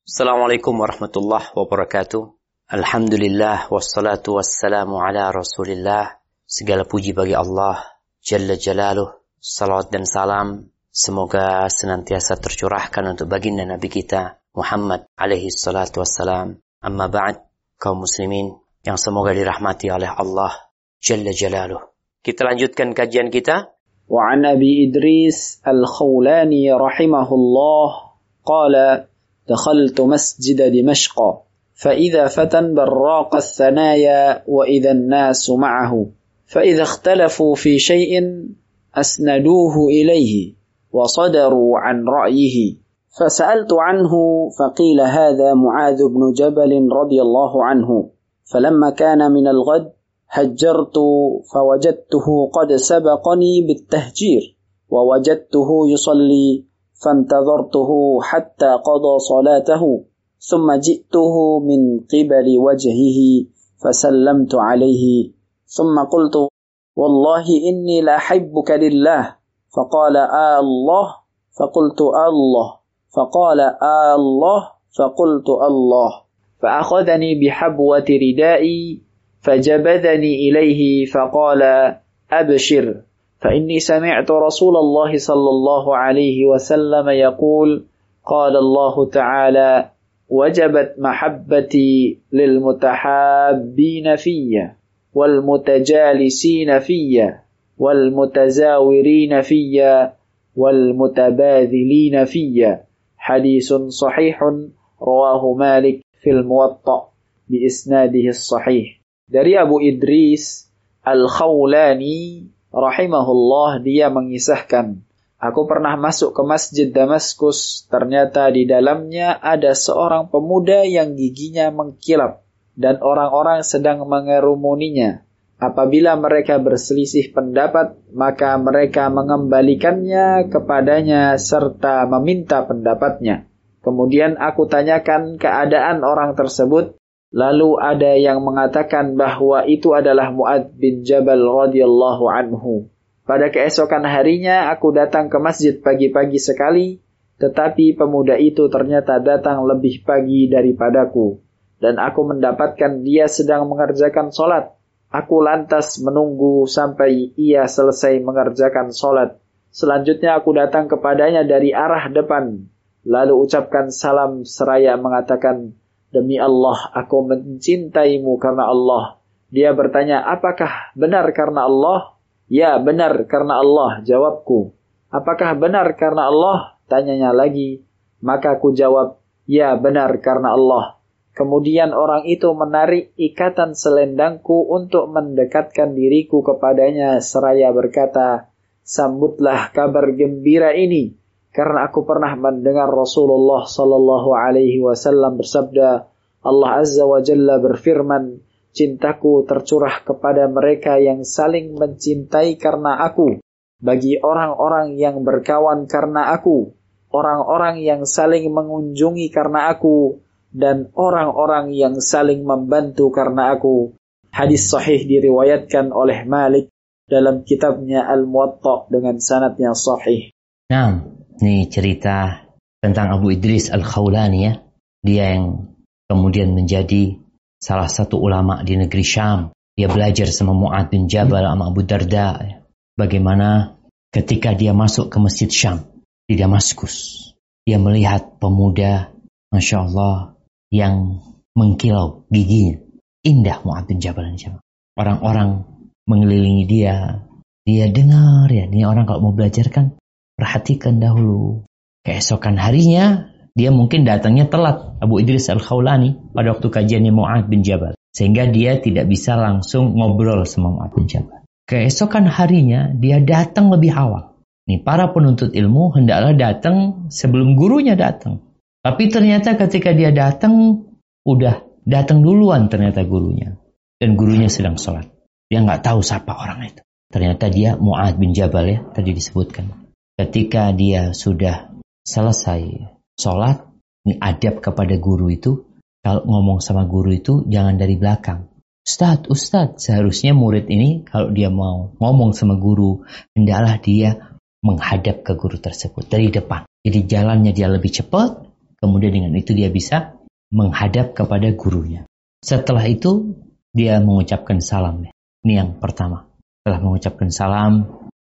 Assalamualaikum warahmatullahi wabarakatuh. Alhamdulillah wassalatu wassalamu ala Rasulillah. Segala puji bagi Allah Jalla Jalaluh. Salawat dan salam semoga senantiasa tercurahkan untuk baginda Nabi kita Muhammad alaihi salatu wassalam. Amma ba'd, kaum muslimin yang semoga dirahmati oleh Allah Jalla Jalaluh. Kita lanjutkan kajian kita. Wa an Abi Idris Al-Khawlani rahimahullah qala دخلت مسجد دمشق فإذا فتى براق الثنايا وإذا الناس معه فإذا اختلفوا في شيء أسندوه إليه وصدروا عن رأيه فسألت عنه فقيل هذا معاذ بن جبل رضي الله عنه فلما كان من الغد هجرت فوجدته قد سبقني بالتهجير ووجدته يصلي فانتظرته حتى قضى صلاته ثم جئته من قبل وجهه فسلمت عليه ثم قلت والله إني لأحبك لله فقال الله فقلت الله فقال الله فقلت الله فأخذني بحبوة ردائي فجبذني إليه فقال أبشر فإني سمعت رسول الله صلى الله عليه وسلم يقول قال الله تعالى وجبت محبتي للمتحابين فيا والمتجالسين فيا والمتزاورين فيا والمتباذلين فيا حديث صحيح رواه مالك في الموطأ بإسناده الصحيح. Dari Abu Idris Al-Khawlani rahimahullah, dia mengisahkan, aku pernah masuk ke Masjid Damaskus, ternyata di dalamnya ada seorang pemuda yang giginya mengkilap dan orang-orang sedang mengerumuninya. Apabila mereka berselisih pendapat, maka mereka mengembalikannya kepadanya serta meminta pendapatnya. Kemudian aku tanyakan keadaan orang tersebut. Lalu ada yang mengatakan bahwa itu adalah Mu'adz bin Jabal radhiyallahu anhu. Pada keesokan harinya aku datang ke masjid pagi-pagi sekali, tetapi pemuda itu ternyata datang lebih pagi daripadaku. Dan aku mendapatkan dia sedang mengerjakan sholat. Aku lantas menunggu sampai ia selesai mengerjakan sholat. Selanjutnya aku datang kepadanya dari arah depan. Lalu ucapkan salam seraya mengatakan, demi Allah, aku mencintaimu karena Allah. Dia bertanya, apakah benar karena Allah? Ya, benar karena Allah, jawabku. Apakah benar karena Allah? Tanyanya lagi. Maka aku jawab, ya, benar karena Allah. Kemudian orang itu menarik ikatan selendangku untuk mendekatkan diriku kepadanya seraya berkata, sambutlah kabar gembira ini. Karena aku pernah mendengar Rasulullah sallallahu alaihi wasallam bersabda, Allah Azza wa Jalla berfirman, cintaku tercurah kepada mereka yang saling mencintai karena aku, bagi orang-orang yang berkawan karena aku, orang-orang yang saling mengunjungi karena aku, dan orang-orang yang saling membantu karena aku. Hadis sahih diriwayatkan oleh Malik dalam kitabnya Al-Muwatta dengan sanad yang sahih. Nah, ini cerita tentang Abu Idris Al-Khawlani ya. Dia yang kemudian menjadi salah satu ulama di negeri Syam. Dia belajar sama Mu'adz bin Jabal sama Abu Darda. Bagaimana ketika dia masuk ke Masjid Syam di Damaskus, dia melihat pemuda, Masya Allah, yang mengkilau giginya. Indah Mu'adz bin Jabal. Orang-orang mengelilingi dia. Dia dengar ya, ini orang kalau mau belajar kan perhatikan dahulu. Keesokan harinya, dia mungkin datangnya telat, Abu Idris Al-Khawlani, pada waktu kajiannya Mu'adz bin Jabal. Sehingga dia tidak bisa langsung ngobrol sama Mu'adz bin Jabal. Keesokan harinya, dia datang lebih awal. Nih, para penuntut ilmu hendaklah datang sebelum gurunya datang. Tapi ternyata ketika dia datang, udah datang duluan ternyata gurunya. Dan gurunya sedang sholat. Dia nggak tahu siapa orang itu. Ternyata dia Mu'adz bin Jabal ya, tadi disebutkan. Ketika dia sudah selesai sholat, ini adab kepada guru itu, kalau ngomong sama guru itu jangan dari belakang. Ustadz, seharusnya murid ini kalau dia mau ngomong sama guru, hendaklah dia menghadap ke guru tersebut dari depan. Jadi jalannya dia lebih cepat, Kemudian dengan itu dia bisa menghadap kepada gurunya. Setelah itu dia mengucapkan salam. Ini yang pertama. Setelah mengucapkan salam,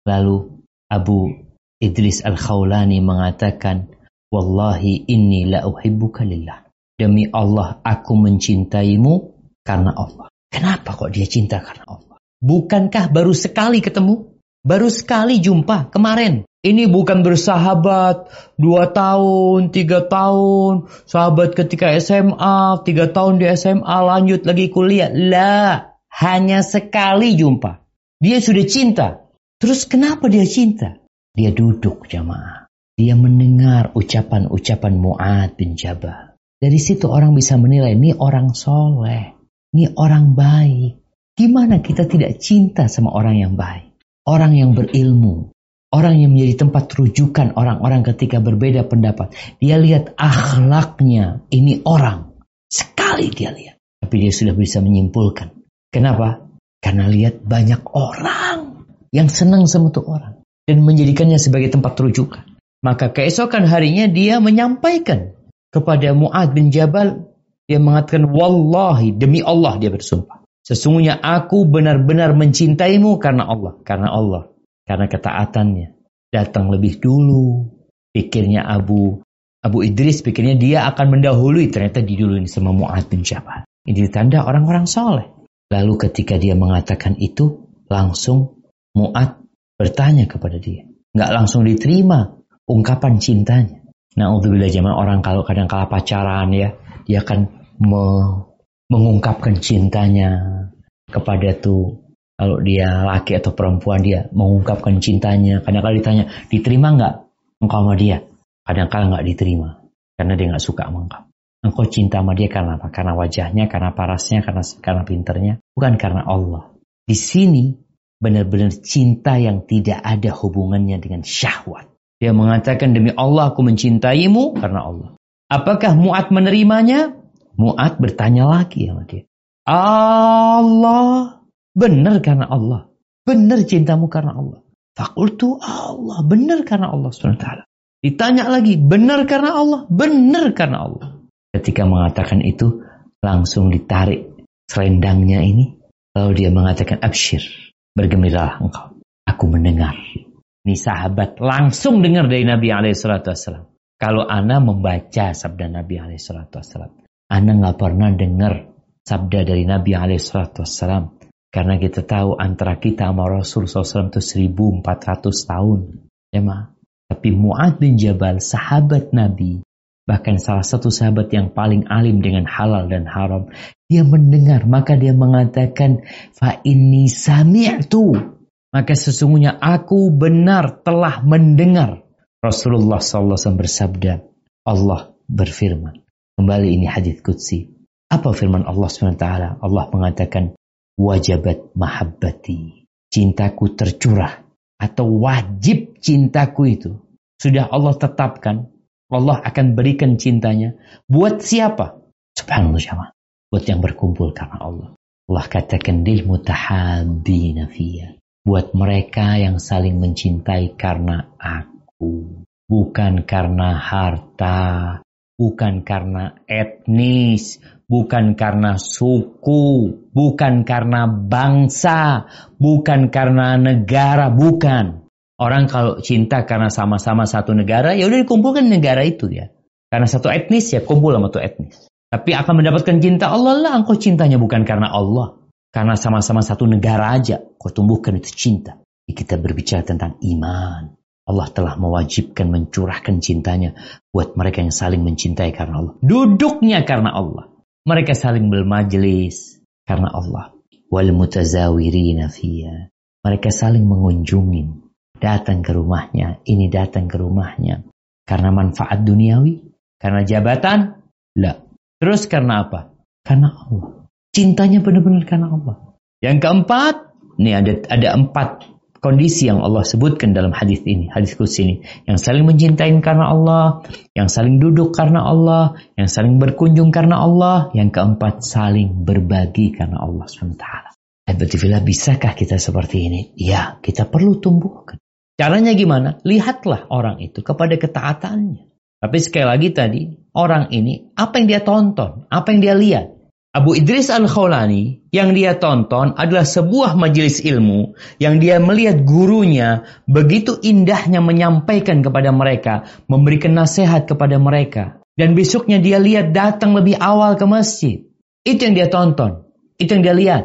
lalu Abu Idris Al-Khawlani mengatakan, Wallahi inni la uhibbuka lillah. Demi Allah, aku mencintaimu karena Allah. Kenapa kok dia cinta karena Allah? Bukankah baru sekali ketemu? Baru sekali jumpa kemarin. Ini bukan bersahabat 2 tahun, 3 tahun. Sahabat ketika SMA, 3 tahun di SMA, lanjut lagi kuliah. Lah, hanya sekali jumpa. Dia sudah cinta. Terus kenapa dia cinta? Dia duduk jamaah. Dia mendengar ucapan-ucapan Mu'adz bin Jabal. Dari situ orang bisa menilai, ini orang soleh. Ini orang baik. Gimana kita tidak cinta sama orang yang baik? Orang yang berilmu. Orang yang menjadi tempat rujukan orang-orang ketika berbeda pendapat. Dia lihat akhlaknya. Ini orang. Sekali dia lihat. Tapi dia sudah bisa menyimpulkan. Kenapa? Karena lihat banyak orang yang senang sama tuh orang. Dan menjadikannya sebagai tempat rujukan. Maka keesokan harinya dia menyampaikan kepada Mu'adz bin Jabal. Dia mengatakan, Wallahi, demi Allah dia bersumpah. Sesungguhnya aku benar-benar mencintaimu karena Allah. Karena Allah. Karena ketaatannya. Datang lebih dulu. Pikirnya Abu Idris, pikirnya dia akan mendahului. Ternyata diduluin sama Mu'adz bin Jabal. Ini tanda orang-orang soleh. Lalu ketika dia mengatakan itu, langsung Mu'adz bertanya kepada dia. Nggak langsung diterima ungkapan cintanya. Na'udzubillah jamaah, orang kalau kadang kala pacaran ya, dia akan mengungkapkan cintanya kepada tuh, kalau dia laki atau perempuan dia mengungkapkan cintanya. Kadang-kala ditanya, diterima nggak engkau sama dia? Kadang-kala nggak diterima karena dia nggak suka sama engkau. Engkau cinta sama dia karena apa? Karena wajahnya, karena parasnya, karena pinternya, bukan karena Allah. Di sini benar-benar cinta yang tidak ada hubungannya dengan syahwat. Dia mengatakan, demi Allah aku mencintaimu karena Allah. Apakah Mu'adz menerimanya? Mu'adz bertanya lagi sama dia. Allah, benar karena Allah. Benar cintamu karena Allah. Fakultu Allah, benar karena Allah SWT. Ditanya lagi, benar karena Allah? Benar karena Allah. Ketika mengatakan itu, langsung ditarik selendangnya ini. Lalu dia mengatakan, absyir, bergembiralah engkau. Aku mendengar. Ini sahabat langsung dengar dari Nabi SAW. Kalau ana membaca sabda Nabi SAW, ana nggak pernah dengar sabda dari Nabi SAW. Karena kita tahu antara kita sama Rasul SAW itu 1400 tahun. Ya ma. Tapi Mu'adz bin Jabal, sahabat Nabi, bahkan salah satu sahabat yang paling alim dengan halal dan haram, dia mendengar, maka dia mengatakan, fa inni sami'tu. Maka sesungguhnya aku benar telah mendengar. Rasulullah SAW bersabda, Allah berfirman. Kembali ini hadits qudsi. Apa firman Allah SWT? Allah mengatakan, wajabat mahabbati. Cintaku tercurah. Atau wajib cintaku itu. Sudah Allah tetapkan. Allah akan berikan cintanya. Buat siapa? Subhanallah. Buat yang berkumpul karena Allah. Allah katakan, lil mutahabbina fiyya. Buat mereka yang saling mencintai karena aku. Bukan karena harta. Bukan karena etnis. Bukan karena suku. Bukan karena bangsa. Bukan karena negara. Bukan. Orang kalau cinta karena sama-sama satu negara, ya udah dikumpulkan negara itu ya. Karena satu etnis ya kumpul sama satu etnis. Tapi akan mendapatkan cinta Allah lah. Engkau cintanya bukan karena Allah. Karena sama-sama satu negara aja, kau tumbuhkan itu cinta. Kita berbicara tentang iman. Allah telah mewajibkan mencurahkan cintanya buat mereka yang saling mencintai karena Allah. Duduknya karena Allah. Mereka saling bermajlis karena Allah. Wal mutazawirina fiyya. Mereka saling mengunjungi. Datang ke rumahnya. Ini datang ke rumahnya. Karena manfaat duniawi. Karena jabatan. Lah. Terus karena apa? Karena Allah. Cintanya benar-benar karena Allah. Yang keempat, ini ada 4 kondisi yang Allah sebutkan dalam hadis ini, hadis qudsi ini. Yang saling mencintai karena Allah, yang saling duduk karena Allah, yang saling berkunjung karena Allah, yang keempat saling berbagi karena Allah SWT. Alhamdulillah, bisakah kita seperti ini? Ya, kita perlu tumbuhkan. Caranya gimana? Lihatlah orang itu kepada ketaatannya. Tapi sekali lagi tadi, orang ini, apa yang dia tonton, apa yang dia lihat. Abu Idris Al-Khawlani yang dia tonton adalah sebuah majelis ilmu yang dia melihat gurunya begitu indahnya menyampaikan kepada mereka, memberikan nasihat kepada mereka. Dan besoknya dia lihat datang lebih awal ke masjid. Itu yang dia tonton, itu yang dia lihat.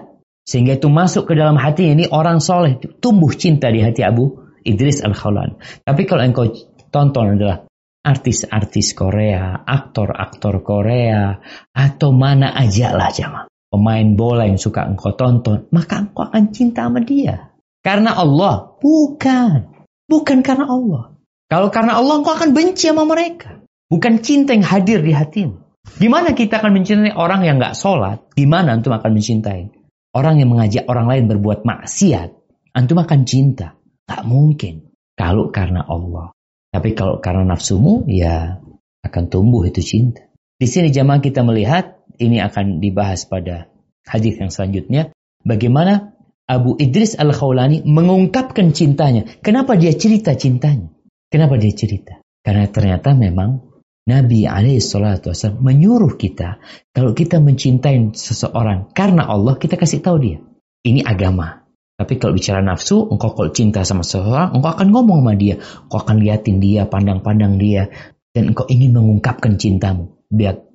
Sehingga itu masuk ke dalam hatinya, ini orang soleh, tumbuh cinta di hati Abu Idris Al-Khawlani. Tapi kalau engkau tonton adalah artis-artis Korea, aktor-aktor Korea, atau mana aja lah jamaah. Pemain bola yang suka engkau tonton, maka engkau akan cinta sama dia. Karena Allah? Bukan. Bukan karena Allah. Kalau karena Allah, engkau akan benci sama mereka. Bukan cinta yang hadir di hatimu. Di mana kita akan mencintai orang yang gak sholat? Di mana antum akan mencintai? Orang yang mengajak orang lain berbuat maksiat, antum akan cinta. Gak mungkin. Kalau karena Allah. Tapi kalau karena nafsumu, ya akan tumbuh itu cinta. Di sini jamaah kita melihat, ini akan dibahas pada hadis yang selanjutnya. Bagaimana Abu Idris Al-Khawlani mengungkapkan cintanya. Kenapa dia cerita cintanya? Kenapa dia cerita? Karena ternyata memang Nabi SAW menyuruh kita, kalau kita mencintai seseorang karena Allah, kita kasih tahu dia. Ini agama. Tapi kalau bicara nafsu, engkau kalau cinta sama seseorang, engkau akan ngomong sama dia. Engkau akan liatin dia, pandang-pandang dia. Dan engkau ingin mengungkapkan cintamu.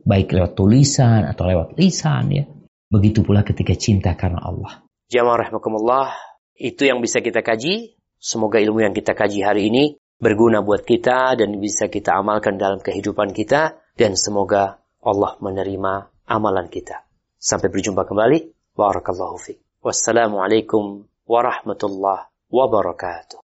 Baik lewat tulisan atau lewat lisan. Ya. Begitu pula ketika cinta karena Allah. Jamaah rahimakumullah, itu yang bisa kita kaji. Semoga ilmu yang kita kaji hari ini berguna buat kita dan bisa kita amalkan dalam kehidupan kita. Dan semoga Allah menerima amalan kita. Sampai berjumpa kembali. Barakallahu fiik. Wassalamualaikum warahmatullahi wabarakatuh.